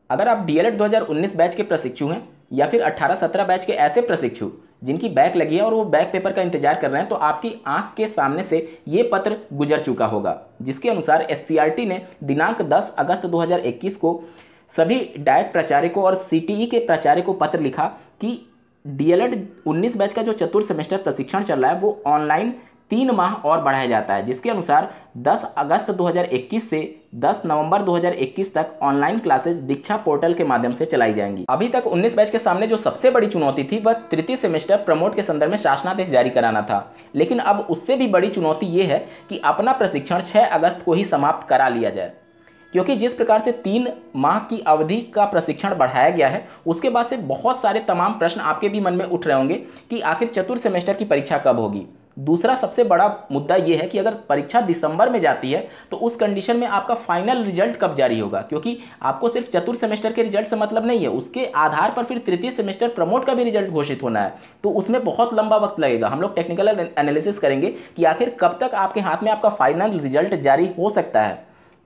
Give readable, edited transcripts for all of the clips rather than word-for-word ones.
अगर आप DElEd 2019 batch के प्रशिक्षु हैं या फिर 18-17 बैच के ऐसे प्रशिक्षु जिनकी बैक लगी है और वो बैक पेपर का इंतजार कर रहे हैं, तो आपकी आंख के सामने से ये पत्र गुजर चुका होगा, जिसके अनुसार एससीईआरटी ने दिनांक 10 अगस्त 2021 को सभी डाइट प्राचार्य और सीटीई के प्राचार्य को पत्र लिखा कि डीएलएड 19 बैच का जो चतुर्थ सेमेस्टर प्रशिक्षण चल रहा है वो ऑनलाइन 3 माह और बढ़ाया जाता है, जिसके अनुसार 10 अगस्त 2021 से 10 नवंबर 2021 तक ऑनलाइन क्लासेस दीक्षा पोर्टल के माध्यम से चलाई जाएंगी। अभी तक 19 बैच के सामने जो सबसे बड़ी चुनौती थी वह तृतीय सेमेस्टर प्रमोट के संदर्भ में शासनादेश जारी कराना था, लेकिन अब उससे भी बड़ी चुनौती ये है कि अपना प्रशिक्षण 6 अगस्त को ही समाप्त करा लिया जाए, क्योंकि जिस प्रकार से 3 माह की अवधि का प्रशिक्षण बढ़ाया गया है उसके बाद से बहुत सारे तमाम प्रश्न आपके भी मन में उठ रहे होंगे कि आखिर चतुर्थ सेमेस्टर की परीक्षा कब होगी। दूसरा सबसे बड़ा मुद्दा यह है कि अगर परीक्षा दिसंबर में जाती है तो उस कंडीशन में आपका फाइनल रिजल्ट कब जारी होगा, क्योंकि आपको सिर्फ चतुर्थ सेमेस्टर के रिजल्ट से मतलब नहीं है, उसके आधार पर फिर तृतीय सेमेस्टर प्रमोट का भी रिजल्ट घोषित होना है, तो उसमें बहुत लंबा वक्त लगेगा। हम लोग टेक्निकल एनालिसिस करेंगे कि आखिर कब तक आपके हाथ में आपका फाइनल रिजल्ट जारी हो सकता है।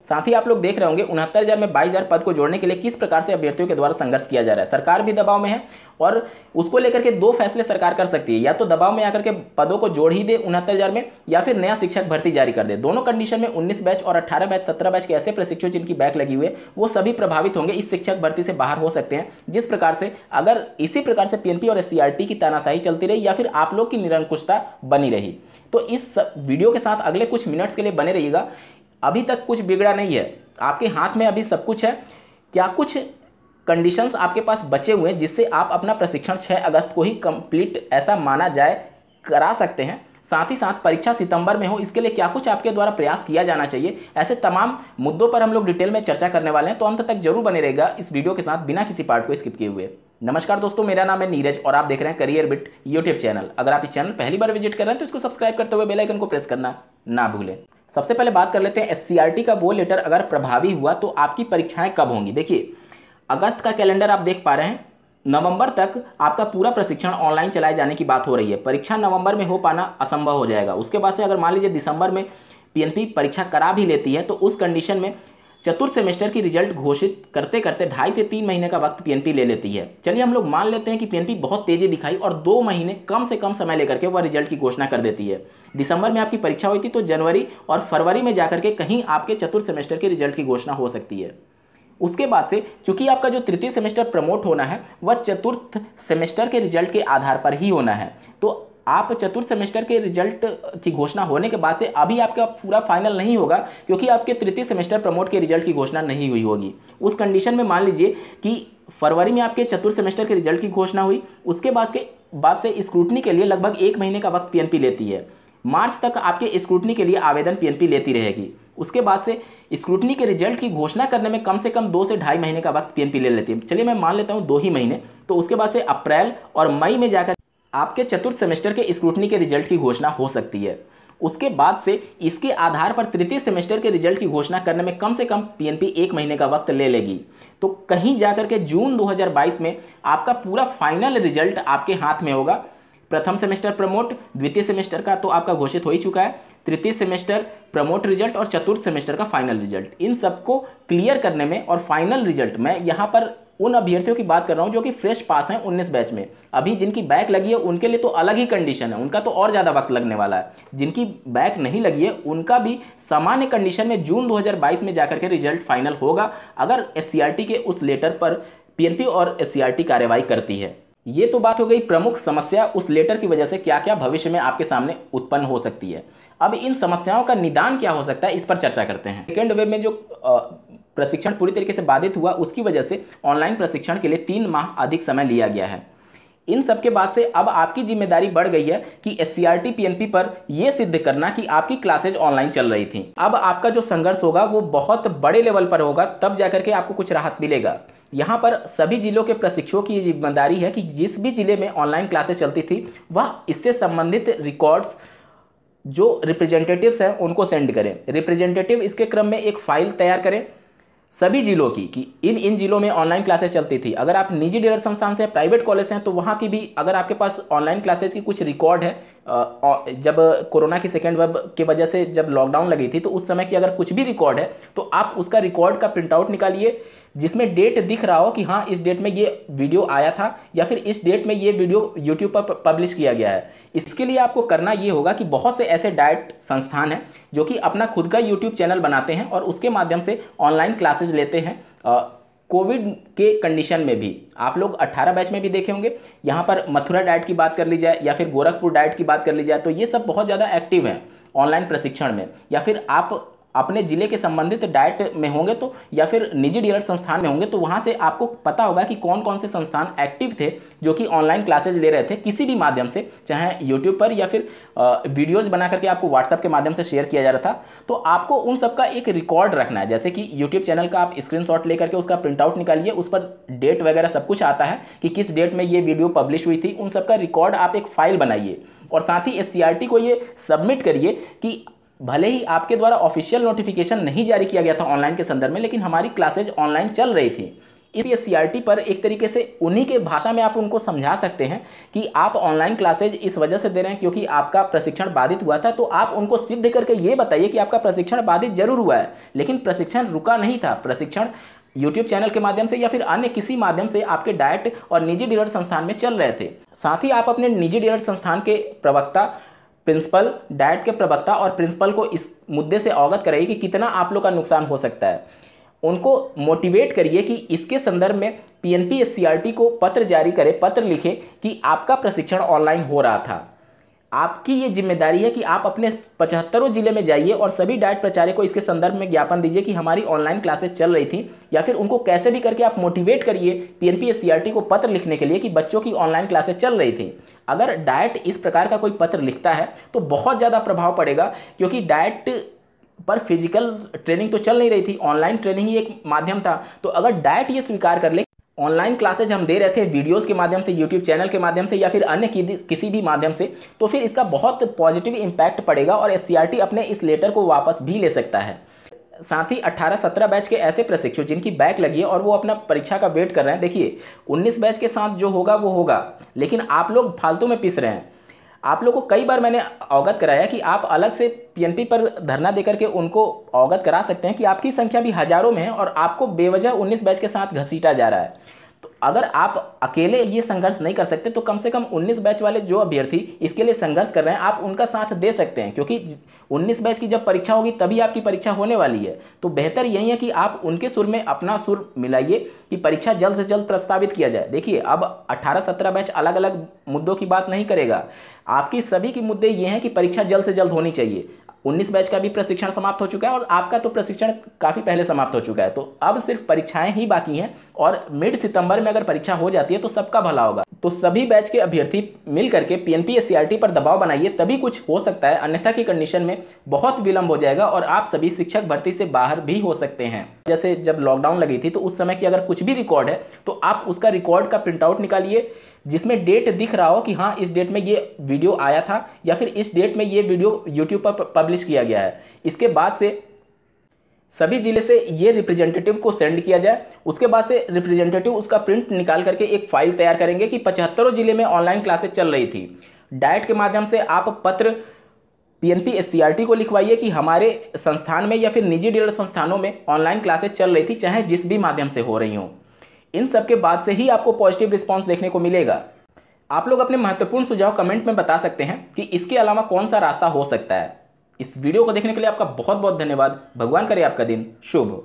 साथ ही आप लोग देख रहे होंगे 69,000 में 22,000 पद को जोड़ने के लिए किस प्रकार से अभ्यर्थियों के द्वारा संघर्ष किया जा रहा है। सरकार भी दबाव में है और उसको लेकर के 2 फैसले सरकार कर सकती है, या तो दबाव में आकर के पदों को जोड़ ही दे 69,000 में, या फिर नया शिक्षक भर्ती जारी कर दे। दोनों कंडीशन में 19 बैच और 18 बैच 17 बैच के ऐसे प्रशिक्षु जिनकी बैक लगी हुई है वो सभी प्रभावित होंगे, इस शिक्षक भर्ती से बाहर हो सकते हैं। जिस प्रकार से अगर इसी प्रकार से पीएनपी और एससीईआरटी की तानाशाही चलती रही या फिर आप लोग की निरंकुशता बनी रही, तो इस वीडियो के साथ अगले कुछ मिनट्स के लिए बने रहिएगा। अभी तक कुछ बिगड़ा नहीं है, आपके हाथ में अभी सब कुछ है। क्या कुछ कंडीशंस आपके पास बचे हुए हैं जिससे आप अपना प्रशिक्षण 6 अगस्त को ही कंप्लीट ऐसा माना जाए करा सकते हैं। साथ ही साथ परीक्षा सितंबर में हो, इसके लिए क्या कुछ आपके द्वारा प्रयास किया जाना चाहिए, ऐसे तमाम मुद्दों पर हम लोग डिटेल में चर्चा करने वाले हैं, तो अंत तक जरूर बने रहेगा इस वीडियो के साथ बिना किसी पार्ट को स्किप किए हुए। नमस्कार दोस्तों, मेरा नाम है नीरज और आप देख रहे हैं करियर बिट यूट्यूब चैनल। अगर आप इस चैनल पहली बार विजिट कर रहे हैं तो इसको सब्सक्राइब करते हुए बेल आइकन को प्रेस करना ना भूलें। सबसे पहले बात कर लेते हैं एससीईआरटी का वो लेटर अगर प्रभावी हुआ तो आपकी परीक्षाएं कब होंगी। देखिए, अगस्त का कैलेंडर आप देख पा रहे हैं, नवंबर तक आपका पूरा प्रशिक्षण ऑनलाइन चलाए जाने की बात हो रही है। परीक्षा नवंबर में हो पाना असंभव हो जाएगा। उसके बाद से अगर मान लीजिए दिसंबर में पीएनपी परीक्षा करा भी लेती है तो उस कंडीशन में चतुर्थ सेमेस्टर की रिजल्ट घोषित करते करते 2.5 से 3 महीने का वक्त पीएनपी ले लेती है। चलिए हम लोग मान लेते हैं कि पीएनपी बहुत तेजी दिखाई और 2 महीने कम से कम समय लेकर के वह रिजल्ट की घोषणा कर देती है। दिसंबर में आपकी परीक्षा हुई थी तो जनवरी और फरवरी में जाकर के कहीं आपके चतुर्थ सेमेस्टर के रिजल्ट की घोषणा हो सकती है। उसके बाद से चूंकि आपका जो तृतीय सेमेस्टर प्रमोट होना है वह चतुर्थ सेमेस्टर के रिजल्ट के आधार पर ही होना है, तो आप चतुर्थ सेमेस्टर के रिजल्ट की घोषणा होने के बाद से अभी आपका पूरा फाइनल नहीं होगा, क्योंकि आपके तृतीय सेमेस्टर प्रमोट के रिजल्ट की घोषणा नहीं हुई होगी। उस कंडीशन में मान लीजिए कि फरवरी में आपके चतुर्थ सेमेस्टर के रिजल्ट की घोषणा हुई, उसके बाद से स्क्रूटनी के लिए लगभग 1 महीने का वक्त पीएनपी लेती है। मार्च तक आपके स्क्रूटनी के लिए आवेदन पीएनपी लेती रहेगी। उसके बाद से स्क्रूटनी के रिजल्ट की घोषणा करने में कम से कम 2 से 2.5 महीने का वक्त पीएनपी ले लेती है। चलिए मैं मान लेता हूँ 2 ही महीने, तो उसके बाद से अप्रैल और मई में जाकर आपके चतुर्थ सेमेस्टर के स्क्रूटनी के रिजल्ट की घोषणा हो सकती है। उसके बाद से इसके आधार पर तृतीय सेमेस्टर के रिजल्ट की घोषणा करने में कम से कम पीएनपी 1 महीने का वक्त ले लेगी, तो कहीं जाकर के जून 2022 में आपका पूरा फाइनल रिजल्ट आपके हाथ में होगा। प्रथम सेमेस्टर प्रमोट, द्वितीय सेमेस्टर का तो आपका घोषित हो ही चुका है, तृतीय सेमेस्टर प्रमोट रिजल्ट और चतुर्थ सेमेस्टर का फाइनल रिजल्ट, इन सबको क्लियर करने में और फाइनल रिजल्ट, मैं यहाँ पर उन अभ्यर्थियों की बात कर रहा हूँ जो कि फ्रेश पास हैं 19 बैच में, अभी जिनकी बैक लगी है उनके लिए तो अलग ही कंडीशन है, उनका तो और ज़्यादा वक्त लगने वाला है। जिनकी बैक नहीं लगी है उनका भी सामान्य कंडीशन में जून 2022 में जाकर के रिजल्ट फाइनल होगा, अगर एससीईआरटी के उस लेटर पर पीएनपी और एससीईआरटी कार्रवाई करती है। ये तो बात हो गई प्रमुख समस्या, उस लेटर की वजह से क्या क्या भविष्य में आपके सामने उत्पन्न हो सकती है। अब इन समस्याओं का निदान क्या हो सकता है, इस पर चर्चा करते हैं। सेकेंड वेव में जो प्रशिक्षण पूरी तरीके से बाधित हुआ उसकी वजह से ऑनलाइन प्रशिक्षण के लिए 3 माह अधिक समय लिया गया है। इन सब के बाद से अब आपकी जिम्मेदारी बढ़ गई है कि एससीईआरटी पीएनपी पर यह सिद्ध करना कि आपकी क्लासेज ऑनलाइन चल रही थी। अब आपका जो संघर्ष होगा वो बहुत बड़े लेवल पर होगा, तब जाकर के आपको कुछ राहत मिलेगा। यहाँ पर सभी जिलों के प्रशिक्षुओं की जिम्मेदारी है कि जिस भी जिले में ऑनलाइन क्लासेस चलती थी वह इससे संबंधित रिकॉर्ड्स जो रिप्रेजेंटेटिव्स हैं उनको सेंड करें। रिप्रेजेंटेटिव इसके क्रम में एक फाइल तैयार करें सभी जिलों की कि इन जिलों में ऑनलाइन क्लासेस चलती थी। अगर आप निजी डीलर संस्थान से प्राइवेट कॉलेज से हैं तो वहाँ की भी अगर आपके पास ऑनलाइन क्लासेस की कुछ रिकॉर्ड है, जब कोरोना की सेकेंड वेव की वजह से जब लॉकडाउन लगी थी तो उस समय की अगर कुछ भी रिकॉर्ड है तो आप उसका रिकॉर्ड का प्रिंट आउट निकालिए, जिसमें डेट दिख रहा हो कि हाँ इस डेट में ये वीडियो आया था या फिर इस डेट में ये वीडियो यूट्यूब पर पब्लिश किया गया है। इसके लिए आपको करना ये होगा कि बहुत से ऐसे डाइट संस्थान हैं जो कि अपना खुद का यूट्यूब चैनल बनाते हैं और उसके माध्यम से ऑनलाइन क्लासेज लेते हैं। कोविड के कंडीशन में भी आप लोग 18 बैच में भी देखे होंगे, यहाँ पर मथुरा डाइट की बात कर ली जाए या फिर गोरखपुर डाइट की बात कर ली जाए तो ये सब बहुत ज़्यादा एक्टिव हैं ऑनलाइन प्रशिक्षण में। या फिर आप अपने जिले के संबंधित डाइट में होंगे तो या फिर निजी डीलर संस्थान में होंगे तो वहाँ से आपको पता होगा कि कौन कौन से संस्थान एक्टिव थे जो कि ऑनलाइन क्लासेज ले रहे थे किसी भी माध्यम से, चाहे यूट्यूब पर या फिर वीडियोज बना करके आपको व्हाट्सएप के माध्यम से शेयर किया जा रहा था। तो आपको उन सब का एक रिकॉर्ड रखना है, जैसे कि यूट्यूब चैनल का आप स्क्रीनशॉट लेकर के उसका प्रिंट आउट निकालिए, उस पर डेट वगैरह सब कुछ आता है कि किस डेट में ये वीडियो पब्लिश हुई थी। उन सब का रिकॉर्ड आप एक फाइल बनाइए और साथ ही SCRT को ये सबमिट करिए कि भले ही आपके द्वारा ऑफिशियल नोटिफिकेशन नहीं जारी किया गया था ऑनलाइन के संदर्भ में, लेकिन हमारी क्लासेज ऑनलाइन चल रही थी। इस SCRT पर एक तरीके से उन्हीं के भाषा में आप उनको समझा सकते हैं कि आप ऑनलाइन क्लासेज इस वजह से दे रहे हैं क्योंकि आपका प्रशिक्षण बाधित हुआ था। तो आप उनको सिद्ध करके ये बताइए कि आपका प्रशिक्षण बाधित जरूर हुआ है लेकिन प्रशिक्षण रुका नहीं था। प्रशिक्षण यूट्यूब चैनल के माध्यम से या फिर अन्य किसी माध्यम से आपके डाइट और निजी डीलर संस्थान में चल रहे थे। साथ ही आप अपने निजी डीलर संस्थान के प्रवक्ता, प्रिंसिपल, डाइट के प्रवक्ता और प्रिंसिपल को इस मुद्दे से अवगत कराइए कि कितना आप लोग का नुकसान हो सकता है। उनको मोटिवेट करिए कि इसके संदर्भ में PNP SCRT को पत्र जारी करे, पत्र लिखे कि आपका प्रशिक्षण ऑनलाइन हो रहा था। आपकी ये जिम्मेदारी है कि आप अपने 75 जिले में जाइए और सभी डाइट प्राचार्य को इसके संदर्भ में ज्ञापन दीजिए कि हमारी ऑनलाइन क्लासेस चल रही थी, या फिर उनको कैसे भी करके आप मोटिवेट करिए PNP SCRT को पत्र लिखने के लिए कि बच्चों की ऑनलाइन क्लासेस चल रही थी। अगर डाइट इस प्रकार का कोई पत्र लिखता है तो बहुत ज़्यादा प्रभाव पड़ेगा, क्योंकि डाइट पर फिजिकल ट्रेनिंग तो चल नहीं रही थी, ऑनलाइन ट्रेनिंग ही एक माध्यम था। तो अगर डाइट ये स्वीकार कर ले ऑनलाइन क्लासेज हम दे रहे थे वीडियोस के माध्यम से, यूट्यूब चैनल के माध्यम से या फिर अन्य किसी भी माध्यम से, तो फिर इसका बहुत पॉजिटिव इम्पैक्ट पड़ेगा और SCRT अपने इस लेटर को वापस भी ले सकता है। साथ ही 18-17 बैच के ऐसे प्रशिक्षु जिनकी बैक लगी है और वो अपना परीक्षा का वेट कर रहे हैं, देखिए 19 बैच के साथ जो होगा वो होगा, लेकिन आप लोग फालतू में पिस रहे हैं। आप लोगों को कई बार मैंने अवगत कराया कि आप अलग से PNP पर धरना देकर के उनको अवगत करा सकते हैं कि आपकी संख्या भी हजारों में है और आपको बेवजह 19 बैच के साथ घसीटा जा रहा है। तो अगर आप अकेले ये संघर्ष नहीं कर सकते तो कम से कम 19 बैच वाले जो अभ्यर्थी इसके लिए संघर्ष कर रहे हैं आप उनका साथ दे सकते हैं, क्योंकि 19 बैच की जब परीक्षा होगी तभी आपकी परीक्षा होने वाली है। तो बेहतर यही है कि आप उनके सुर में अपना सुर मिलाइए कि परीक्षा जल्द से जल्द प्रस्तावित किया जाए। देखिए अब 18-17 बैच अलग अलग मुद्दों की बात नहीं करेगा, आपकी सभी के मुद्दे ये हैं कि परीक्षा जल्द से जल्द होनी चाहिए। 19 बैच का भी प्रशिक्षण समाप्त हो चुका है और आपका तो प्रशिक्षण काफ़ी पहले समाप्त हो चुका है, तो अब सिर्फ परीक्षाएं ही बाकी हैं और मिड सितंबर में अगर परीक्षा हो जाती है तो सबका भला होगा। तो सभी बैच के अभ्यर्थी मिल करके PNP SCRT पर दबाव बनाइए, तभी कुछ हो सकता है, अन्यथा की कंडीशन में बहुत विलंब हो जाएगा और आप सभी शिक्षक भर्ती से बाहर भी हो सकते हैं। जैसे जब लॉकडाउन लगी थी तो उस समय की अगर कुछ भी रिकॉर्ड है तो आप उसका रिकॉर्ड का प्रिंट आउट निकालिए जिसमें डेट दिख रहा हो कि हाँ इस डेट में ये वीडियो आया था या फिर इस डेट में ये वीडियो यूट्यूब पर पब्लिश किया गया है। इसके बाद से सभी जिले से ये रिप्रेजेंटेटिव को सेंड किया जाए, उसके बाद से रिप्रेजेंटेटिव उसका प्रिंट निकाल करके एक फाइल तैयार करेंगे कि 75 जिले में ऑनलाइन क्लासेस चल रही थी। डाइट के माध्यम से आप पत्र PNP SCRT को लिखवाइए कि हमारे संस्थान में या फिर निजी डीलर संस्थानों में ऑनलाइन क्लासेस चल रही थी, चाहे जिस भी माध्यम से हो रही हो। इन सब के बाद से ही आपको पॉजिटिव रिस्पांस देखने को मिलेगा। आप लोग अपने महत्वपूर्ण सुझाव कमेंट में बता सकते हैं कि इसके अलावा कौन सा रास्ता हो सकता है। इस वीडियो को देखने के लिए आपका बहुत बहुत धन्यवाद। भगवान करे आपका दिन शुभ हो।